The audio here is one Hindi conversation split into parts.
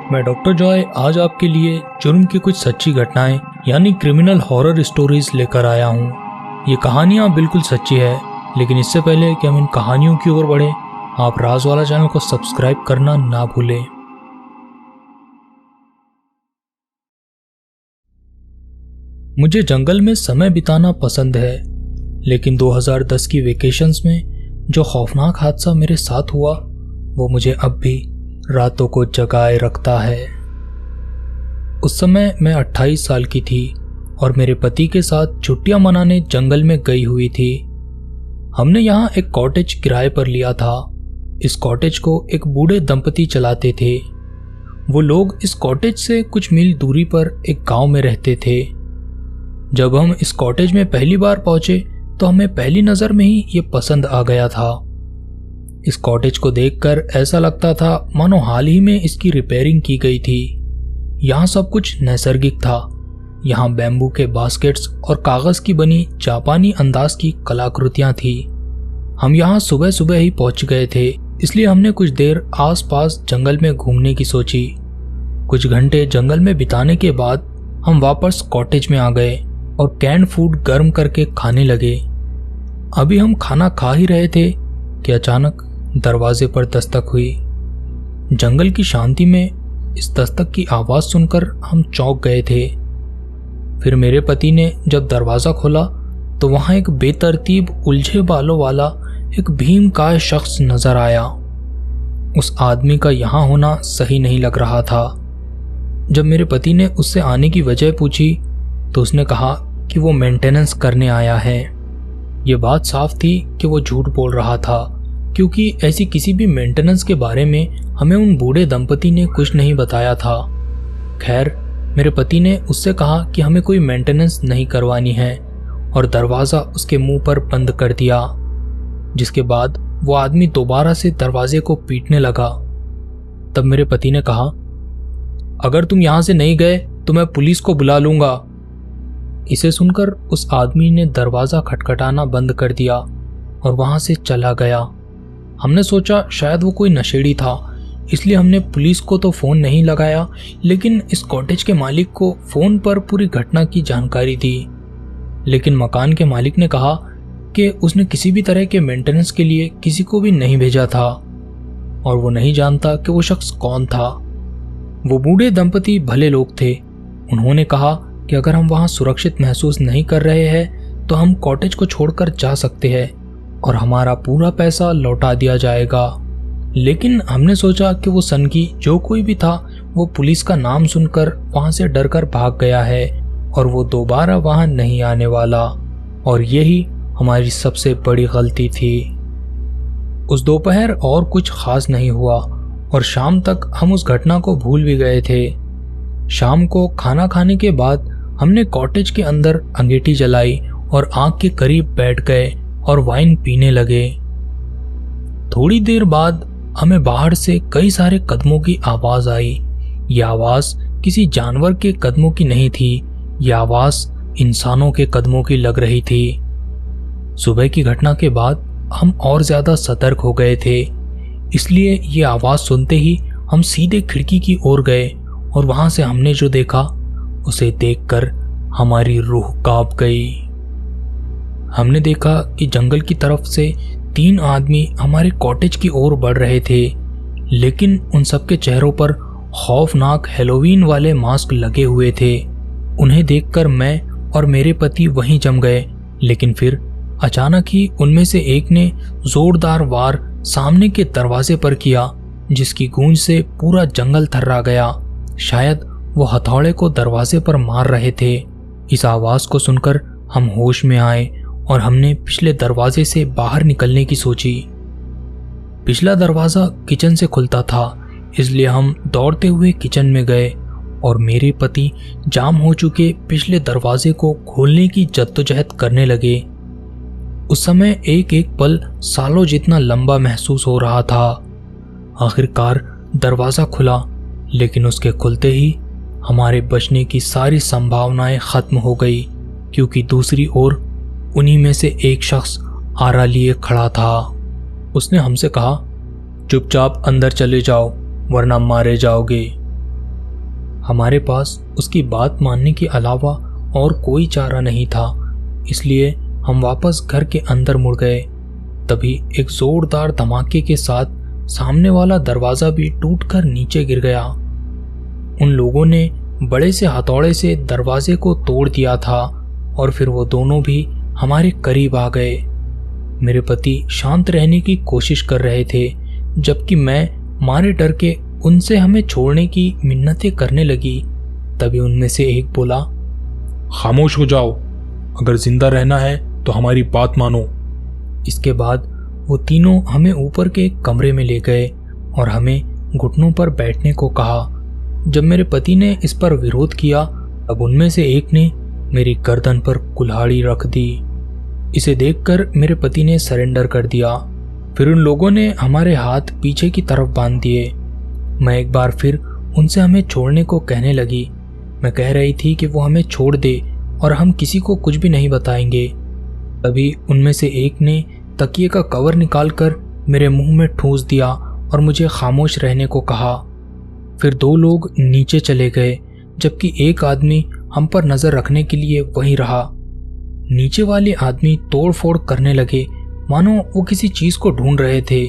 मैं डॉक्टर जॉय आज आपके लिए जुर्म की कुछ सच्ची घटनाएं यानी क्रिमिनल हॉरर स्टोरीज लेकर आया हूँ। ये कहानियाँ बिल्कुल सच्ची है, लेकिन इससे पहले कि हम इन कहानियों की ओर बढ़े, आप राज वाला चैनल को सब्सक्राइब करना ना भूलें। मुझे जंगल में समय बिताना पसंद है, लेकिन 2010 की वेकेशंस में जो खौफनाक हादसा मेरे साथ हुआ वो मुझे अब भी रातों को जगाए रखता है। उस समय मैं 28 साल की थी और मेरे पति के साथ छुट्टियां मनाने जंगल में गई हुई थी। हमने यहाँ एक कॉटेज किराए पर लिया था। इस कॉटेज को एक बूढ़े दंपति चलाते थे। वो लोग इस कॉटेज से कुछ मील दूरी पर एक गांव में रहते थे। जब हम इस कॉटेज में पहली बार पहुंचे तो हमें पहली नज़र में ही ये पसंद आ गया था। इस कॉटेज को देखकर ऐसा लगता था मानो हाल ही में इसकी रिपेयरिंग की गई थी। यहाँ सब कुछ नैसर्गिक था। यहाँ बैम्बू के बास्केट्स और कागज की बनी जापानी अंदाज की कलाकृतियां थी। हम यहाँ सुबह सुबह ही पहुंच गए थे, इसलिए हमने कुछ देर आसपास जंगल में घूमने की सोची। कुछ घंटे जंगल में बिताने के बाद हम वापस कॉटेज में आ गए और कैंड फूड गर्म करके खाने लगे। अभी हम खाना खा ही रहे थे कि अचानक दरवाजे पर दस्तक हुई। जंगल की शांति में इस दस्तक की आवाज सुनकर हम चौंक गए थे। फिर मेरे पति ने जब दरवाजा खोला तो वहां एक बेतरतीब उलझे बालों वाला एक भीमकाय शख्स नजर आया। उस आदमी का यहां होना सही नहीं लग रहा था। जब मेरे पति ने उससे आने की वजह पूछी तो उसने कहा कि वो मेंटेनेंस करने आया है। ये बात साफ थी कि वो झूठ बोल रहा था, क्योंकि ऐसी किसी भी मेंटेनेंस के बारे में हमें उन बूढ़े दंपति ने कुछ नहीं बताया था। खैर, मेरे पति ने उससे कहा कि हमें कोई मेंटेनेंस नहीं करवानी है और दरवाज़ा उसके मुंह पर बंद कर दिया। जिसके बाद वो आदमी दोबारा से दरवाजे को पीटने लगा। तब मेरे पति ने कहा, अगर तुम यहाँ से नहीं गए तो मैं पुलिस को बुला लूँगा। इसे सुनकर उस आदमी ने दरवाज़ा खटखटाना बंद कर दिया और वहाँ से चला गया। हमने सोचा शायद वो कोई नशेड़ी था, इसलिए हमने पुलिस को तो फ़ोन नहीं लगाया, लेकिन इस कॉटेज के मालिक को फ़ोन पर पूरी घटना की जानकारी दी। लेकिन मकान के मालिक ने कहा कि उसने किसी भी तरह के मेंटेनेंस के लिए किसी को भी नहीं भेजा था और वो नहीं जानता कि वो शख्स कौन था। वो बूढ़े दंपति भले लोग थे। उन्होंने कहा कि अगर हम वहाँ सुरक्षित महसूस नहीं कर रहे हैं तो हम कॉटेज को छोड़कर जा सकते हैं और हमारा पूरा पैसा लौटा दिया जाएगा। लेकिन हमने सोचा कि वो सनकी जो कोई भी था वो पुलिस का नाम सुनकर वहाँ से डरकर भाग गया है और वो दोबारा वहाँ नहीं आने वाला, और यही हमारी सबसे बड़ी गलती थी। उस दोपहर और कुछ खास नहीं हुआ और शाम तक हम उस घटना को भूल भी गए थे। शाम को खाना खाने के बाद हमने कॉटेज के अंदर अंगीठी जलाई और आग के करीब बैठ गए और वाइन पीने लगे। थोड़ी देर बाद हमें बाहर से कई सारे कदमों की आवाज आई। यह आवाज किसी जानवर के कदमों की नहीं थी, यह आवाज इंसानों के कदमों की लग रही थी। सुबह की घटना के बाद हम और ज्यादा सतर्क हो गए थे, इसलिए ये आवाज सुनते ही हम सीधे खिड़की की ओर गए और वहां से हमने जो देखा उसे देखकर हमारी रूह कांप गई। हमने देखा कि जंगल की तरफ से 3 आदमी हमारे कॉटेज की ओर बढ़ रहे थे, लेकिन उन सबके चेहरों पर खौफनाक हैलोवीन वाले मास्क लगे हुए थे। उन्हें देखकर मैं और मेरे पति वहीं जम गए, लेकिन फिर अचानक ही उनमें से एक ने जोरदार वार सामने के दरवाजे पर किया, जिसकी गूंज से पूरा जंगल थर्रा गया। शायद वो हथौड़े को दरवाजे पर मार रहे थे। इस आवाज को सुनकर हम होश में आए और हमने पिछले दरवाजे से बाहर निकलने की सोची। पिछला दरवाजा किचन से खुलता था, इसलिए हम दौड़ते हुए किचन में गए और मेरे पति जाम हो चुके पिछले दरवाजे को खोलने की जद्दोजहद करने लगे। उस समय एक एक पल सालों जितना लंबा महसूस हो रहा था। आखिरकार दरवाजा खुला, लेकिन उसके खुलते ही हमारे बचने की सारी संभावनाएं खत्म हो गई, क्योंकि दूसरी ओर उन्हीं में से एक शख्स आरा लिए खड़ा था। उसने हमसे कहा, चुपचाप अंदर चले जाओ वरना मारे जाओगे। हमारे पास उसकी बात मानने के अलावा और कोई चारा नहीं था, इसलिए हम वापस घर के अंदर मुड़ गए। तभी एक जोरदार धमाके के साथ सामने वाला दरवाजा भी टूटकर नीचे गिर गया। उन लोगों ने बड़े से हथौड़े से दरवाजे को तोड़ दिया था और फिर वो दोनों भी हमारे करीब आ गए। मेरे पति शांत रहने की कोशिश कर रहे थे, जबकि मैं मारे डर के उनसे हमें छोड़ने की मिन्नतें करने लगी। तभी उनमें से एक बोला, खामोश हो जाओ, अगर जिंदा रहना है तो हमारी बात मानो। इसके बाद वो तीनों हमें ऊपर के एक कमरे में ले गए और हमें घुटनों पर बैठने को कहा। जब मेरे पति ने इस पर विरोध किया, तब उनमें से एक ने मेरी गर्दन पर कुल्हाड़ी रख दी। इसे देखकर मेरे पति ने सरेंडर कर दिया। फिर उन लोगों ने हमारे हाथ पीछे की तरफ बांध दिए। मैं एक बार फिर उनसे हमें छोड़ने को कहने लगी। मैं कह रही थी कि वो हमें छोड़ दे और हम किसी को कुछ भी नहीं बताएंगे। तभी उनमें से एक ने तकिए का कवर निकालकर मेरे मुंह में ठूंस दिया और मुझे खामोश रहने को कहा। फिर दो लोग नीचे चले गए, जबकि एक आदमी हम पर नजर रखने के लिए वहीं रहा। नीचे वाले आदमी तोड़ फोड़ करने लगे, मानो वो किसी चीज को ढूंढ रहे थे।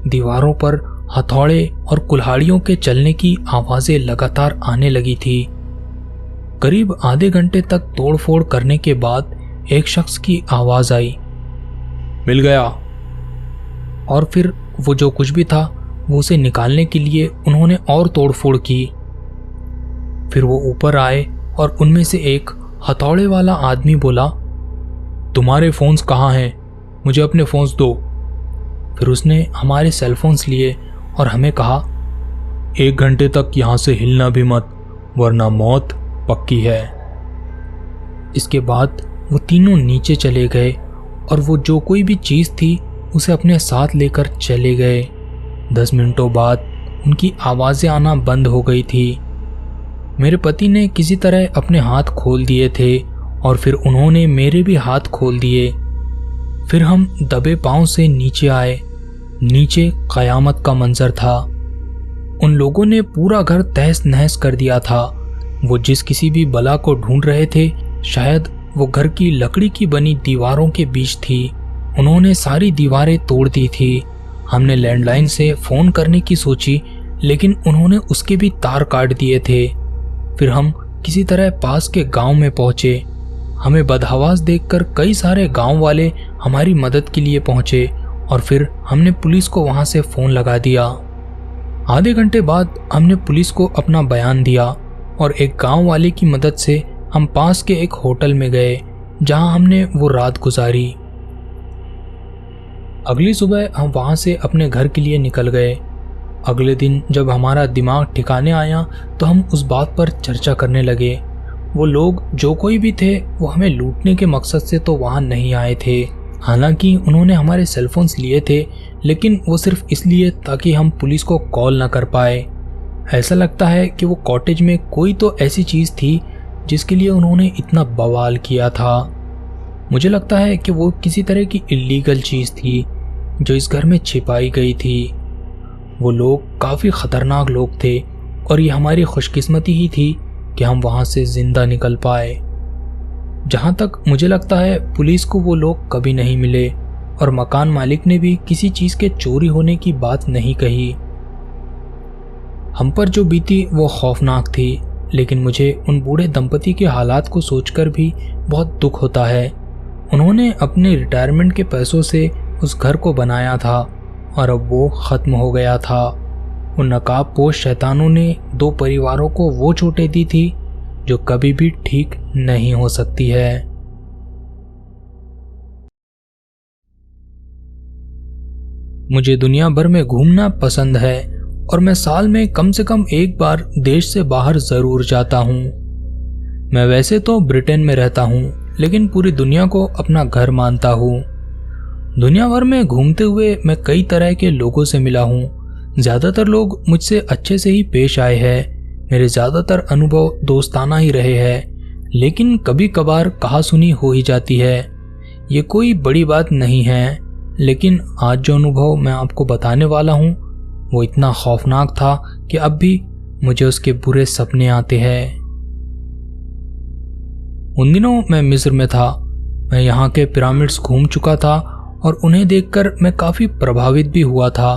दीवारों पर हथौड़े और कुल्हाड़ियों के चलने की आवाजें लगातार आने लगी थी। करीब आधे घंटे तक तोड़फोड़ करने के बाद एक शख्स की आवाज आई, मिल गया। और फिर वो जो कुछ भी था वो उसे निकालने के लिए उन्होंने और तोड़फोड़ की। फिर वो ऊपर आए और उनमें से एक हथौड़े वाला आदमी बोला, तुम्हारे फोन्स कहाँ हैं? मुझे अपने फोन्स दो। फिर उसने हमारे सेलफोन्स लिए और हमें कहा, 1 घंटे तक यहाँ से हिलना भी मत, वरना मौत पक्की है। इसके बाद वो तीनों नीचे चले गए और वो जो कोई भी चीज़ थी उसे अपने साथ लेकर चले गए। 10 मिनटों बाद उनकी आवाज़ें आना बंद हो गई थी। मेरे पति ने किसी तरह अपने हाथ खोल दिए थे और फिर उन्होंने मेरे भी हाथ खोल दिए। फिर हम दबे पांव से नीचे आए। नीचे कयामत का मंजर था। उन लोगों ने पूरा घर तहस नहस कर दिया था। वो जिस किसी भी बला को ढूंढ रहे थे, शायद वो घर की लकड़ी की बनी दीवारों के बीच थी। उन्होंने सारी दीवारें तोड़ दी थी। हमने लैंडलाइन से फ़ोन करने की सोची, लेकिन उन्होंने उसके भी तार काट दिए थे। फिर हम किसी तरह पास के गांव में पहुंचे। हमें बदहवास देखकर कई सारे गांव वाले हमारी मदद के लिए पहुंचे और फिर हमने पुलिस को वहां से फ़ोन लगा दिया। आधे घंटे बाद हमने पुलिस को अपना बयान दिया और एक गांव वाले की मदद से हम पास के एक होटल में गए, जहां हमने वो रात गुजारी। अगली सुबह हम वहां से अपने घर के लिए निकल गए। अगले दिन जब हमारा दिमाग ठिकाने आया तो हम उस बात पर चर्चा करने लगे। वो लोग जो कोई भी थे वो हमें लूटने के मकसद से तो वहां नहीं आए थे। हालांकि उन्होंने हमारे सेलफोन्स लिए थे, लेकिन वो सिर्फ इसलिए ताकि हम पुलिस को कॉल ना कर पाए। ऐसा लगता है कि वो कॉटेज में कोई तो ऐसी चीज़ थी जिसके लिए उन्होंने इतना बवाल किया था। मुझे लगता है कि वो किसी तरह की इलीगल चीज़ थी जो इस घर में छिपाई गई थी। वो लोग काफ़ी ख़तरनाक लोग थे और ये हमारी खुशकिस्मती ही थी कि हम वहाँ से ज़िंदा निकल पाए। जहाँ तक मुझे लगता है, पुलिस को वो लोग कभी नहीं मिले और मकान मालिक ने भी किसी चीज़ के चोरी होने की बात नहीं कही। हम पर जो बीती वो खौफनाक थी, लेकिन मुझे उन बूढ़े दंपति के हालात को सोचकर भी बहुत दुख होता है। उन्होंने अपने रिटायरमेंट के पैसों से उस घर को बनाया था और अब वो ख़त्म हो गया था। उन नकाबपोश शैतानों ने 2 परिवारों को वो चोटें दी थी जो कभी भी ठीक नहीं हो सकती है। मुझे दुनिया भर में घूमना पसंद है और मैं साल में कम से कम एक बार देश से बाहर ज़रूर जाता हूँ। मैं वैसे तो ब्रिटेन में रहता हूँ, लेकिन पूरी दुनिया को अपना घर मानता हूँ। दुनिया भर में घूमते हुए मैं कई तरह के लोगों से मिला हूँ। ज़्यादातर लोग मुझसे अच्छे से ही पेश आए हैं। मेरे ज़्यादातर अनुभव दोस्ताना ही रहे हैं, लेकिन कभी कभार कहासुनी हो ही जाती है। ये कोई बड़ी बात नहीं है, लेकिन आज जो अनुभव मैं आपको बताने वाला हूँ वो इतना खौफनाक था कि अब भी मुझे उसके बुरे सपने आते हैं। उन दिनों मैं मिस्र में था। मैं यहाँ के पिरामिड्स घूम चुका था और उन्हें देखकर मैं काफ़ी प्रभावित भी हुआ था।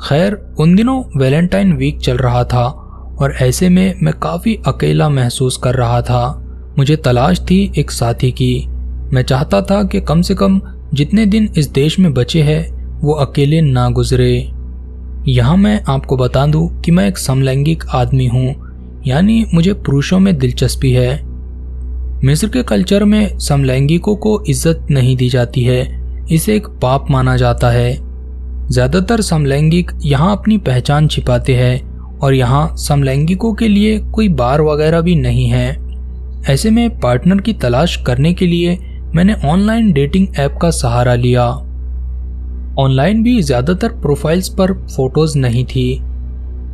खैर, उन दिनों वैलेंटाइन वीक चल रहा था और ऐसे में मैं काफ़ी अकेला महसूस कर रहा था। मुझे तलाश थी एक साथी की। मैं चाहता था कि कम से कम जितने दिन इस देश में बचे हैं वो अकेले ना गुजरे। यहाँ मैं आपको बता दूं कि मैं एक समलैंगिक आदमी हूँ, यानी मुझे पुरुषों में दिलचस्पी है। मिस्र के कल्चर में समलैंगिकों को इज्जत नहीं दी जाती है, इसे एक पाप माना जाता है। ज़्यादातर समलैंगिक यहाँ अपनी पहचान छिपाते हैं और यहाँ समलैंगिकों के लिए कोई बार वगैरह भी नहीं है। ऐसे में पार्टनर की तलाश करने के लिए मैंने ऑनलाइन डेटिंग ऐप का सहारा लिया। ऑनलाइन भी ज़्यादातर प्रोफाइल्स पर फोटोज नहीं थी।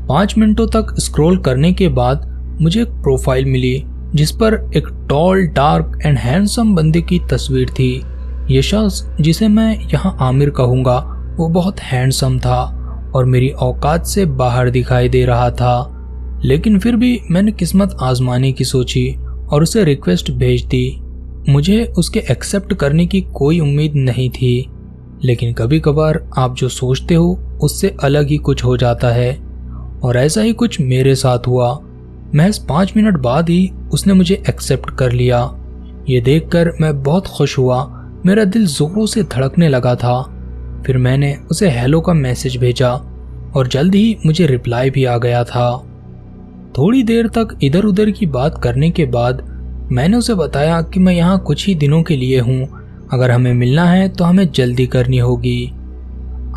5 मिनटों तक स्क्रॉल करने के बाद मुझे एक प्रोफाइल मिली जिस पर एक टॉल, डार्क एंड हैंडसम बंदे की तस्वीर थी। ये शख्स, जिसे मैं यहाँ आमिर कहूँगा, वो बहुत हैंडसम था और मेरी औकात से बाहर दिखाई दे रहा था। लेकिन फिर भी मैंने किस्मत आजमाने की सोची और उसे रिक्वेस्ट भेज दी। मुझे उसके एक्सेप्ट करने की कोई उम्मीद नहीं थी, लेकिन कभी कभार आप जो सोचते हो उससे अलग ही कुछ हो जाता है और ऐसा ही कुछ मेरे साथ हुआ। महज 5 मिनट बाद ही उसने मुझे एक्सेप्ट कर लिया। ये देखकर मैं बहुत खुश हुआ। मेरा दिल जोरों से धड़कने लगा था। फिर मैंने उसे हेलो का मैसेज भेजा और जल्द ही मुझे रिप्लाई भी आ गया था। थोड़ी देर तक इधर उधर की बात करने के बाद मैंने उसे बताया कि मैं यहाँ कुछ ही दिनों के लिए हूँ, अगर हमें मिलना है तो हमें जल्दी करनी होगी।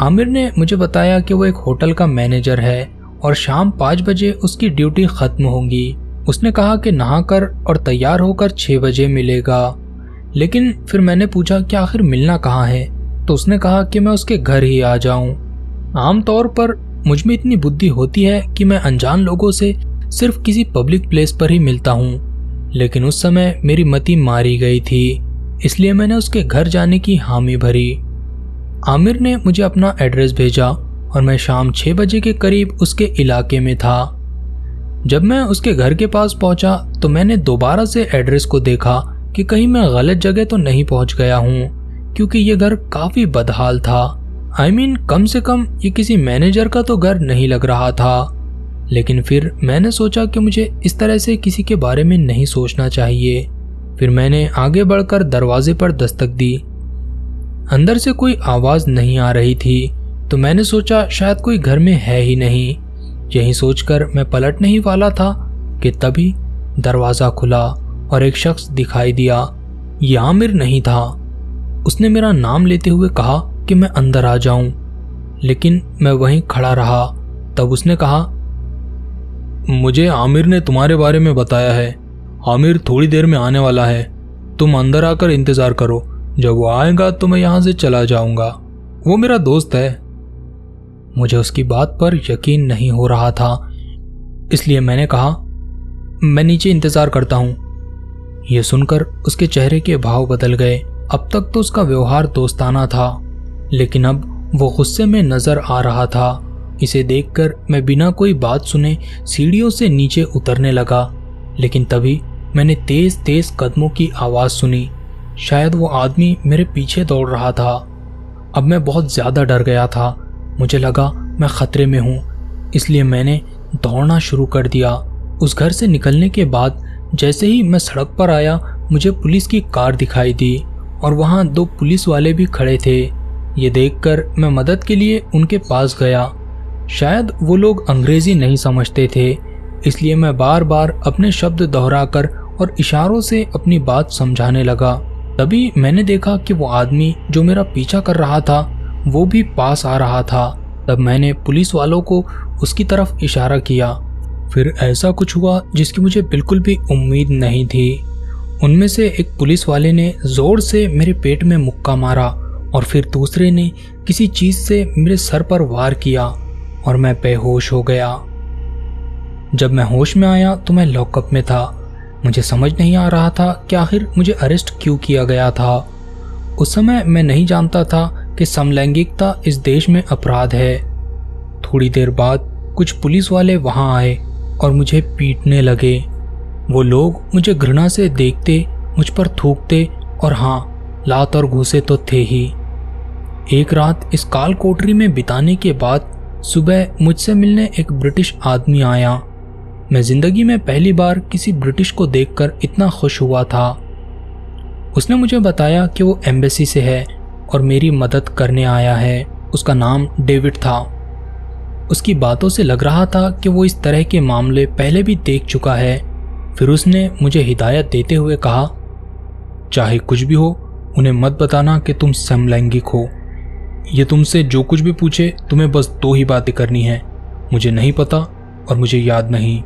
आमिर ने मुझे बताया कि वो एक होटल का मैनेजर है और शाम 5 बजे उसकी ड्यूटी खत्म होगी। उसने कहा कि नहाकर और तैयार होकर 6 बजे मिलेगा। लेकिन फिर मैंने पूछा कि आखिर मिलना कहाँ है, तो उसने कहा कि मैं उसके घर ही आ जाऊं। आमतौर पर मुझ में इतनी बुद्धि होती है कि मैं अनजान लोगों से सिर्फ किसी पब्लिक प्लेस पर ही मिलता हूँ, लेकिन उस समय मेरी मति मारी गई थी, इसलिए मैंने उसके घर जाने की हामी भरी। आमिर ने मुझे अपना एड्रेस भेजा और मैं शाम 6 बजे के करीब उसके इलाके में था। जब मैं उसके घर के पास पहुंचा तो मैंने दोबारा से एड्रेस को देखा कि कहीं मैं गलत जगह तो नहीं पहुंच गया हूं, क्योंकि ये घर काफी बदहाल था। कम से कम ये किसी मैनेजर का तो घर नहीं लग रहा था। लेकिन फिर मैंने सोचा कि मुझे इस तरह से किसी के बारे में नहीं सोचना चाहिए। फिर मैंने आगे बढ़कर दरवाजे पर दस्तक दी। अंदर से कोई आवाज नहीं आ रही थी, तो मैंने सोचा शायद कोई घर में है ही नहीं। यही सोचकर मैं पलटने ही वाला था कि तभी दरवाज़ा खुला और एक शख्स दिखाई दिया। ये आमिर नहीं था। उसने मेरा नाम लेते हुए कहा कि मैं अंदर आ जाऊं, लेकिन मैं वहीं खड़ा रहा। तब उसने कहा, मुझे आमिर ने तुम्हारे बारे में बताया है। आमिर थोड़ी देर में आने वाला है, तुम अंदर आकर इंतज़ार करो। जब वो आएगा तो मैं यहाँ से चला जाऊँगा। वो मेरा दोस्त है। मुझे उसकी बात पर यकीन नहीं हो रहा था, इसलिए मैंने कहा, मैं नीचे इंतज़ार करता हूँ। यह सुनकर उसके चेहरे के भाव बदल गए। अब तक तो उसका व्यवहार दोस्ताना था, लेकिन अब वो गुस्से में नज़र आ रहा था। इसे देखकर मैं बिना कोई बात सुने सीढ़ियों से नीचे उतरने लगा, लेकिन तभी मैंने तेज़ तेज़ कदमों की आवाज़ सुनी। शायद वो आदमी मेरे पीछे दौड़ रहा था। अब मैं बहुत ज़्यादा डर गया था। मुझे लगा मैं ख़तरे में हूँ, इसलिए मैंने दौड़ना शुरू कर दिया। उस घर से निकलने के बाद जैसे ही मैं सड़क पर आया, मुझे पुलिस की कार दिखाई दी और वहाँ 2 पुलिस वाले भी खड़े थे। ये देखकर मैं मदद के लिए उनके पास गया। शायद वो लोग अंग्रेज़ी नहीं समझते थे, इसलिए मैं बार बार अपने शब्द दोहराकर और इशारों से अपनी बात समझाने लगा। तभी मैंने देखा कि वो आदमी जो मेरा पीछा कर रहा था वो भी पास आ रहा था। तब मैंने पुलिस वालों को उसकी तरफ इशारा किया। फिर ऐसा कुछ हुआ जिसकी मुझे बिल्कुल भी उम्मीद नहीं थी। उनमें से एक पुलिस वाले ने ज़ोर से मेरे पेट में मुक्का मारा और फिर दूसरे ने किसी चीज़ से मेरे सर पर वार किया और मैं बेहोश हो गया। जब मैं होश में आया तो मैं लॉकअप में था। मुझे समझ नहीं आ रहा था कि आखिर मुझे अरेस्ट क्यों किया गया था। उस समय मैं नहीं जानता था कि समलैंगिकता इस देश में अपराध है। थोड़ी देर बाद कुछ पुलिस वाले वहां आए और मुझे पीटने लगे। वो लोग मुझे घृणा से देखते, मुझ पर थूकते और हाँ, लात और घूंसे तो थे ही। एक रात इस काल कोठरी में बिताने के बाद सुबह मुझसे मिलने एक ब्रिटिश आदमी आया। मैं जिंदगी में पहली बार किसी ब्रिटिश को देखकर इतना खुश हुआ था। उसने मुझे बताया कि वो एम्बेसी से है और मेरी मदद करने आया है। उसका नाम डेविड था। उसकी बातों से लग रहा था कि वो इस तरह के मामले पहले भी देख चुका है। फिर उसने मुझे हिदायत देते हुए कहा, चाहे कुछ भी हो, उन्हें मत बताना कि तुम समलैंगिक हो। ये तुमसे जो कुछ भी पूछे तुम्हें बस 2 ही बातें करनी है, मुझे नहीं पता और मुझे याद नहीं।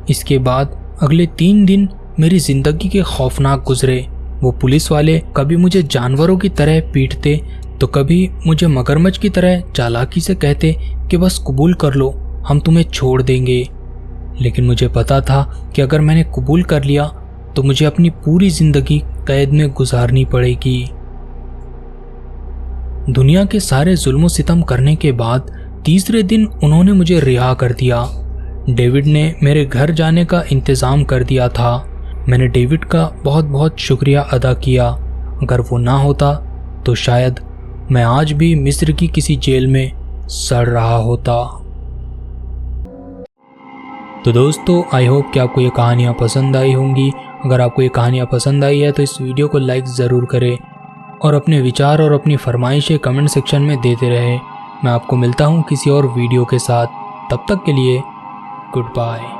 इसके बाद अगले 3 दिन मेरी जिंदगी के खौफनाक गुजरे। वो पुलिस वाले कभी मुझे जानवरों की तरह पीटते तो कभी मुझे मगरमच्छ की तरह चालाकी से कहते कि बस कबूल कर लो, हम तुम्हें छोड़ देंगे। लेकिन मुझे पता था कि अगर मैंने कबूल कर लिया तो मुझे अपनी पूरी जिंदगी कैद में गुजारनी पड़ेगी। दुनिया के सारे जुल्म सितम करने के बाद तीसरे दिन उन्होंने मुझे रिहा कर दिया। डेविड ने मेरे घर जाने का इंतज़ाम कर दिया था। मैंने डेविड का बहुत बहुत शुक्रिया अदा किया। अगर वो ना होता तो शायद मैं आज भी मिस्र की किसी जेल में सड़ रहा होता। तो दोस्तों, आई होप कि आपको ये कहानियाँ पसंद आई होंगी। अगर आपको ये कहानियाँ पसंद आई है तो इस वीडियो को लाइक ज़रूर करें और अपने विचार और अपनी फरमाइशें कमेंट सेक्शन में देते रहें। मैं आपको मिलता हूँ किसी और वीडियो के साथ। तब तक के लिए गुड बाय।